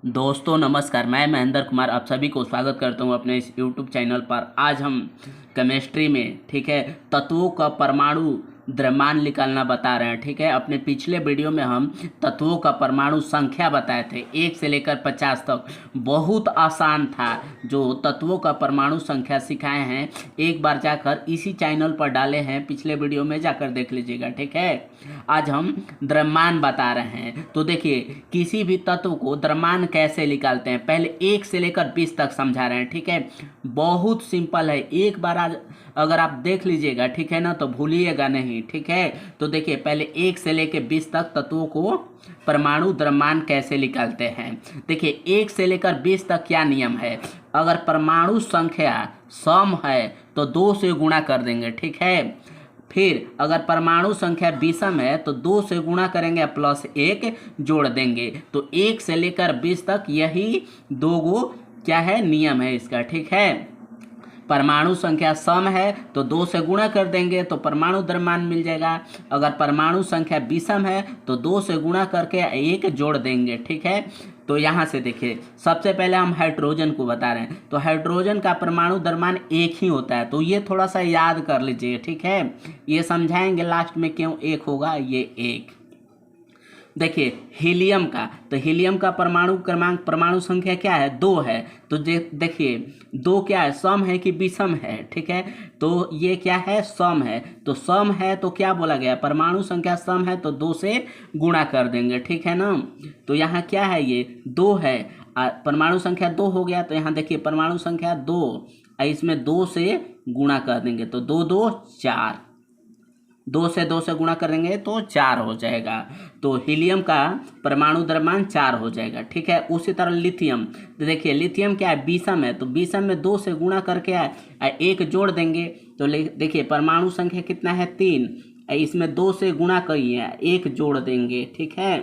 दोस्तों नमस्कार, मैं महेंद्र कुमार आप सभी को स्वागत करता हूं अपने इस यूट्यूब चैनल पर। आज हम केमिस्ट्री में ठीक है तत्वों का परमाणु द्रव्यमान निकालना बता रहे हैं। ठीक है, अपने पिछले वीडियो में हम तत्वों का परमाणु संख्या बताए थे 1 से लेकर 50 तक। बहुत आसान था। जो तत्वों का परमाणु संख्या सिखाए हैं एक बार जाकर इसी चैनल पर डाले हैं, पिछले वीडियो में जाकर देख लीजिएगा। ठीक है, आज हम द्रव्यमान बता रहे हैं। तो देखिए, किसी भी तत्व को द्रव्यमान कैसे निकालते हैं, पहले 1 से लेकर 20 तक समझा रहे हैं। ठीक है, बहुत सिंपल है, एक बार आज अगर आप देख लीजिएगा ठीक है ना, तो भूलिएगा नहीं। ठीक है, तो देखिए पहले 1 से लेकर 20 तक तत्वों को परमाणु द्रव्यमान कैसे निकालते हैं। देखिए 1 से लेकर 20 तक क्या नियम है, अगर परमाणु संख्या सम है तो 2 से गुणा कर देंगे। ठीक है, फिर अगर परमाणु संख्या विषम है तो 2 से गुणा करेंगे प्लस 1 जोड़ देंगे। तो 1 से लेकर 20 तक यही दो गो क्या है नियम है इसका। ठीक है, परमाणु संख्या सम है तो 2 से गुणा कर देंगे तो परमाणु द्रव्यमान मिल जाएगा। अगर परमाणु संख्या विषम है तो 2 से गुणा करके 1 जोड़ देंगे। ठीक है, तो यहाँ से देखिए सबसे पहले हम हाइड्रोजन को बता रहे हैं। तो हाइड्रोजन का परमाणु द्रव्यमान 1 ही होता है, तो ये थोड़ा सा याद कर लीजिए। ठीक है, ये समझाएंगे लास्ट में क्यों 1 होगा ये 1। देखिए हीलियम का, तो हीलियम का परमाणु क्रमांक परमाणु संख्या क्या है 2 है। तो देखिए 2 क्या है, सम है कि विषम है। ठीक है, तो ये क्या है सम है। तो सम है तो क्या बोला गया, परमाणु संख्या सम है तो 2 से गुणा कर देंगे। ठीक है ना, तो यहाँ क्या है ये 2 है, परमाणु संख्या 2 हो गया। तो यहाँ देखिए परमाणु संख्या 2, इसमें 2 से गुणा कर देंगे तो 2 2 4, 2 से गुणा करेंगे तो 4 हो जाएगा। तो हीलियम का परमाणु द्रव्यमान 4 हो जाएगा। ठीक है, उसी तरह लिथियम, तो देखिए लिथियम क्या है विषम है, तो विषम में 2 से गुणा करके 1 जोड़ देंगे। तो देखिए परमाणु संख्या कितना है 3, इसमें 2 से गुणा करिए 1 जोड़ देंगे। ठीक है,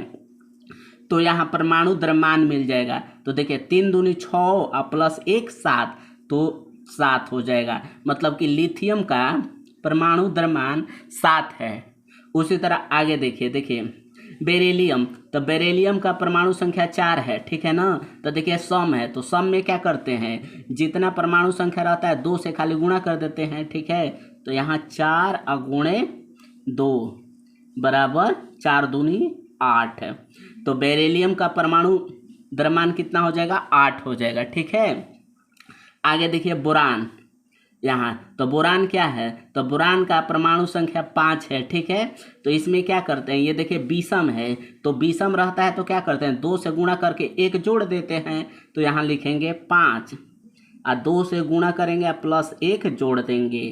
तो यहाँ परमाणु द्रव्यमान मिल जाएगा। तो देखिए 3 दूनी 6 और प्लस 1 7, तो 7 हो जाएगा। मतलब कि लिथियम का परमाणु द्रव्यमान 7 है। उसी तरह आगे देखिए बेरिलियम, तो बेरिलियम का परमाणु संख्या 4 है। ठीक है ना, तो देखिए सम है, तो सम में क्या करते हैं, जितना परमाणु संख्या रहता है 2 से खाली गुणा कर देते हैं। ठीक है, तो यहाँ 4 गुणे 2 बराबर 4 दूनी 8 है। तो बेरिलियम का परमाणु द्रव्यमान कितना हो जाएगा 8 हो जाएगा। ठीक है, आगे देखिए बोरान, यहाँ तो बोरान क्या है, तो बोरान का परमाणु संख्या 5 है। ठीक है, तो इसमें क्या करते हैं, ये देखिए विषम है, तो विषम रहता है तो क्या करते हैं 2 से गुणा करके 1 जोड़ देते हैं। तो यहाँ लिखेंगे 5 और 2 से गुणा करेंगे प्लस 1 जोड़ देंगे।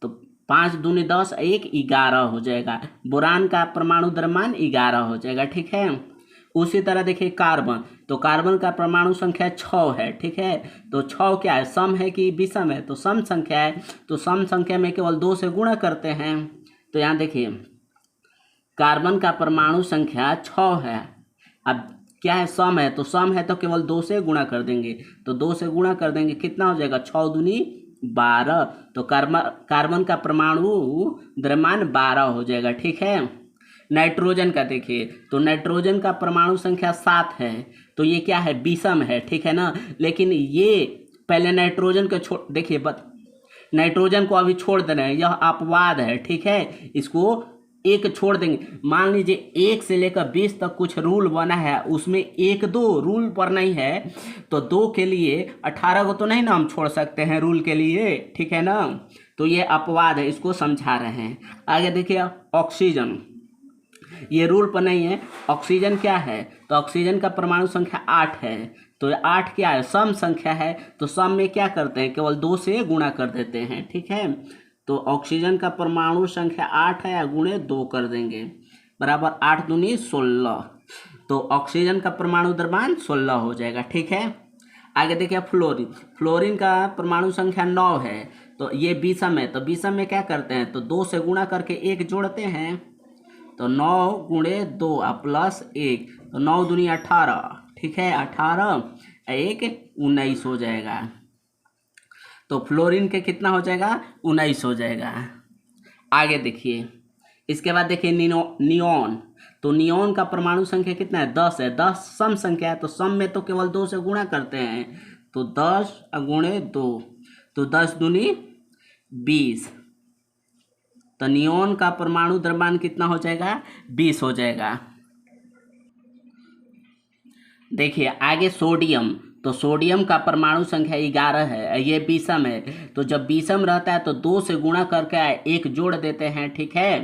तो 5 दूनी 10, 1 11 हो जाएगा। बोरान का परमाणु द्रव्यमान 11 हो जाएगा। ठीक है, उसी तरह देखिए कार्बन, तो कार्बन का परमाणु संख्या 6 है। ठीक है, तो 6 क्या है, सम है कि विषम है, तो सम संख्या है, तो सम संख्या में केवल 2 से गुणा करते हैं। तो यहाँ देखिए कार्बन का परमाणु संख्या 6 है, अब क्या है सम है, तो सम है तो केवल 2 से गुणा कर देंगे। तो 2 से गुणा कर देंगे कितना हो जाएगा 6 दूनी 12, तो कार्बन का परमाणु द्रव्यमान 12 हो जाएगा। ठीक है, नाइट्रोजन का देखिए, तो नाइट्रोजन का परमाणु संख्या 7 है, तो ये क्या है विषम है। ठीक है ना, लेकिन ये पहले नाइट्रोजन को छोड़ देखिए नाइट्रोजन को अभी छोड़ दे रहे हैं, यह अपवाद है। ठीक है, इसको एक छोड़ देंगे। मान लीजिए 1 से लेकर 20 तक कुछ रूल बना है, उसमें 1 2 रूल पर नहीं है, तो 2 के लिए 18 को तो नहीं ना हम छोड़ सकते हैं रूल के लिए। ठीक है ना, तो ये अपवाद है, इसको समझा रहे हैं। आगे देखिए ऑक्सीजन, ये रूल पर नहीं है। ऑक्सीजन क्या है, तो ऑक्सीजन का परमाणु संख्या 8 है, तो 8 क्या है सम संख्या है, तो सम में क्या करते हैं केवल 2 से गुणा कर देते हैं। ठीक है, तो ऑक्सीजन का परमाणु संख्या 8 है, गुणे 2 कर देंगे बराबर 8 दूनी 16, तो ऑक्सीजन का परमाणु द्रव्यमान 16 हो जाएगा। ठीक है, आगे देखिए फ्लोरीन, फ्लोरीन का परमाणु संख्या 9 है, तो ये विषम है, तो विषम में क्या करते हैं, तो 2 से गुणा करके 1 जोड़ते हैं। तो 9 गुणे 2 प्लस 1, तो 9 दूनी 18। ठीक है, 18 1 19 हो जाएगा। तो फ्लोरीन के कितना हो जाएगा 19 हो जाएगा। आगे देखिए इसके बाद देखिए नियोन, तो नियॉन का परमाणु संख्या कितना है? 10 है। 10 सम संख्या है, तो सम में तो केवल 2 से गुणा करते हैं, तो 10 गुणे 2, तो 10 दूनी 20। तो नियॉन का परमाणु द्रव्यमान कितना हो जाएगा? 20 हो जाएगा। देखिए आगे सोडियम, तो सोडियम का परमाणु संख्या 11 है, ये विषम है। तो जब विषम रहता है तो 2 से गुणा करके 1 जोड़ देते हैं, ठीक है।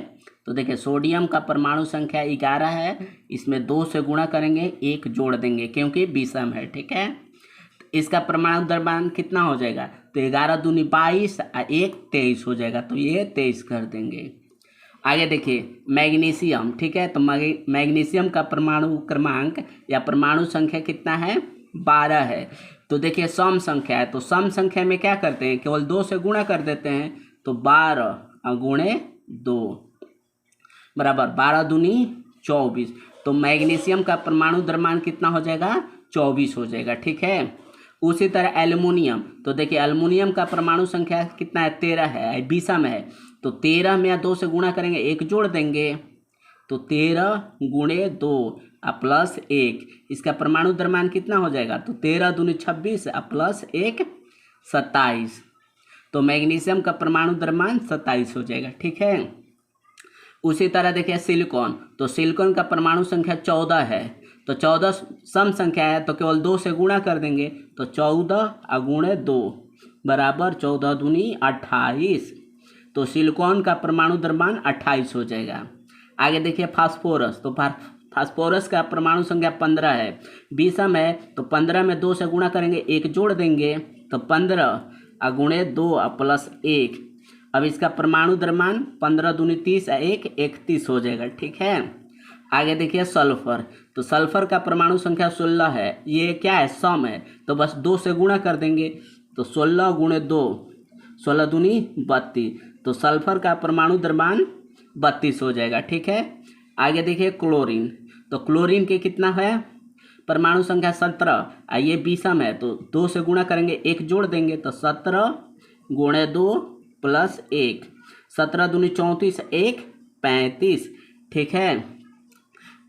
तो देखिए सोडियम का परमाणु संख्या 11 है, इसमें 2 से गुणा करेंगे, 1 जोड़ देंगे क्योंकि विषम है, ठीक है। तो इसका परमाणु द्रव्यमान कितना हो जाएगा? तो 11 दूनी 22 और 1 23 हो जाएगा, तो ये 23 कर देंगे। आगे देखिए मैग्नीशियम, ठीक है। तो मैग्नीशियम का परमाणु क्रमांक या परमाणु संख्या कितना है? 12 है। तो देखिए सम संख्या है, तो सम संख्या में क्या करते हैं? केवल 2 से गुणा कर देते हैं, तो 12 गुणे 2 बराबर 12 दूनी 24। तो मैग्नीशियम का परमाणु द्रव्यमान कितना हो जाएगा? 24 हो जाएगा, ठीक है। उसी तरह एल्युमिनियम, तो देखिए एल्युमिनियम का परमाणु संख्या कितना है? 13 है, विषम है। तो 13 में 2 से गुणा करेंगे, 1 जोड़ देंगे, तो 13 गुणे 2 प्लस 1, इसका परमाणु द्रव्यमान कितना हो जाएगा? तो 13 दूनी 26 प्लस 1 27। तो मैग्नीशियम का परमाणु द्रव्यमान 27 हो जाएगा, ठीक है। उसी तरह देखिए सिलिकॉन, तो सिलिकॉन का परमाणु संख्या 14 है। तो 14 सम संख्या है, तो केवल 2 से गुणा कर देंगे, तो 14 गुणे 2 बराबर 14 दूनी 28। तो सिलिकॉन का परमाणु द्रव्यमान 28 हो जाएगा। आगे देखिए फास्फोरस, तो फास्फोरस का परमाणु संख्या 15 है, विषम है। तो 15 में 2 से गुणा करेंगे, 1 जोड़ देंगे, तो 15 गुणे 2 प्लस 1। अब इसका परमाणु द्रव्यमान 15 दूनी 30 1 31 हो जाएगा, ठीक है। आगे देखिए सल्फर, तो सल्फर का परमाणु संख्या 16 है, ये क्या है? सम है। तो बस 2 से गुणा कर देंगे, तो 16 गुणे 2 16 दूनी 32। तो सल्फर का परमाणु द्रव्यमान 32 हो जाएगा, ठीक है। आगे देखिए क्लोरीन, तो क्लोरीन के कितना है? परमाणु संख्या 17, ये विषम है। तो 2 से गुणा करेंगे, 1 जोड़ देंगे, तो 17 गुणे 2 प्लस 1, 17 दूनी 34 1 35, ठीक है।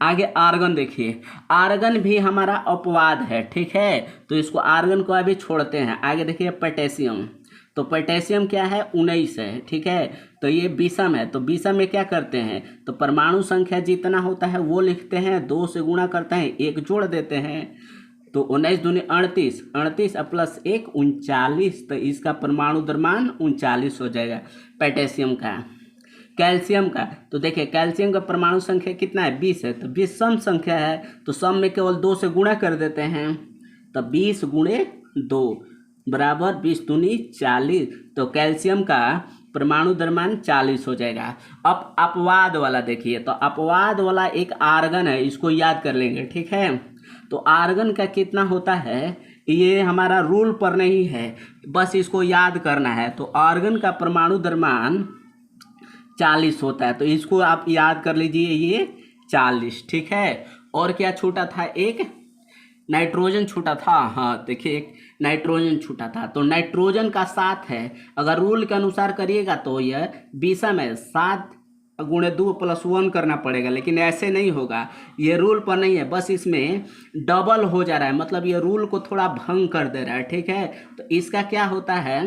आगे आर्गन देखिए, आर्गन भी हमारा अपवाद है, ठीक है। तो इसको आर्गन को अभी छोड़ते हैं। आगे देखिए पोटेशियम, तो पोटेशियम क्या है? 19 है, ठीक है। तो ये विषम है। तो विषम में क्या करते हैं? तो परमाणु संख्या जितना होता है वो लिखते हैं, 2 से गुणा करते हैं, 1 जोड़ देते हैं, तो 19 दूनी 38, 38 प्लस 1 39। तो इसका परमाणु द्रव्यमान 39 हो जाएगा पोटेशियम का। कैल्शियम का, तो देखिए कैल्शियम का परमाणु संख्या कितना है? 20 है। तो 20 सम संख्या है, तो सम में केवल 2 से गुणा कर देते हैं, तो 20 गुणे 2 बराबर 20 दूनी 40। तो कैल्शियम का परमाणु द्रव्यमान 40 हो जाएगा। अब अपवाद वाला देखिए, तो अपवाद वाला एक आर्गन है, इसको याद कर लेंगे, ठीक है। तो आर्गन का कितना होता है? ये हमारा रूल पर नहीं है, बस इसको याद करना है। तो आर्गन का परमाणु द्रव्यमान 40 होता है, तो इसको आप याद कर लीजिए, ये 40, ठीक है। और क्या छूटा था? एक नाइट्रोजन छूटा था। हाँ देखिए एक नाइट्रोजन छूटा था, तो नाइट्रोजन का 7 है। अगर रूल के अनुसार करिएगा तो यह विषम है, 7 गुणे 2 प्लस 1 करना पड़ेगा, लेकिन ऐसे नहीं होगा, ये रूल पर नहीं है, बस इसमें डबल हो जा रहा है, मतलब ये रूल को थोड़ा भंग कर दे रहा है, ठीक है। तो इसका क्या होता है?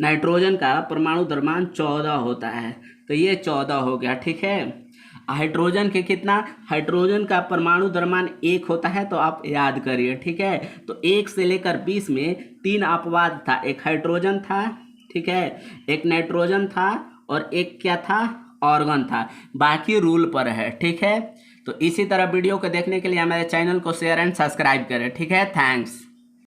नाइट्रोजन का परमाणु द्रव्यमान 14 होता है, तो ये 14 हो गया, ठीक है। हाइड्रोजन के कितना? हाइड्रोजन का परमाणु द्रव्यमान 1 होता है, तो आप याद करिए, ठीक है। तो 1 से लेकर 20 में 3 अपवाद था, एक हाइड्रोजन था, ठीक है, एक नाइट्रोजन था और एक क्या था? ऑर्गन था। बाकी रूल पर है, ठीक है। तो इसी तरह वीडियो को देखने के लिए हमारे चैनल को शेयर एंड सब्सक्राइब करें, ठीक है। थैंक्स।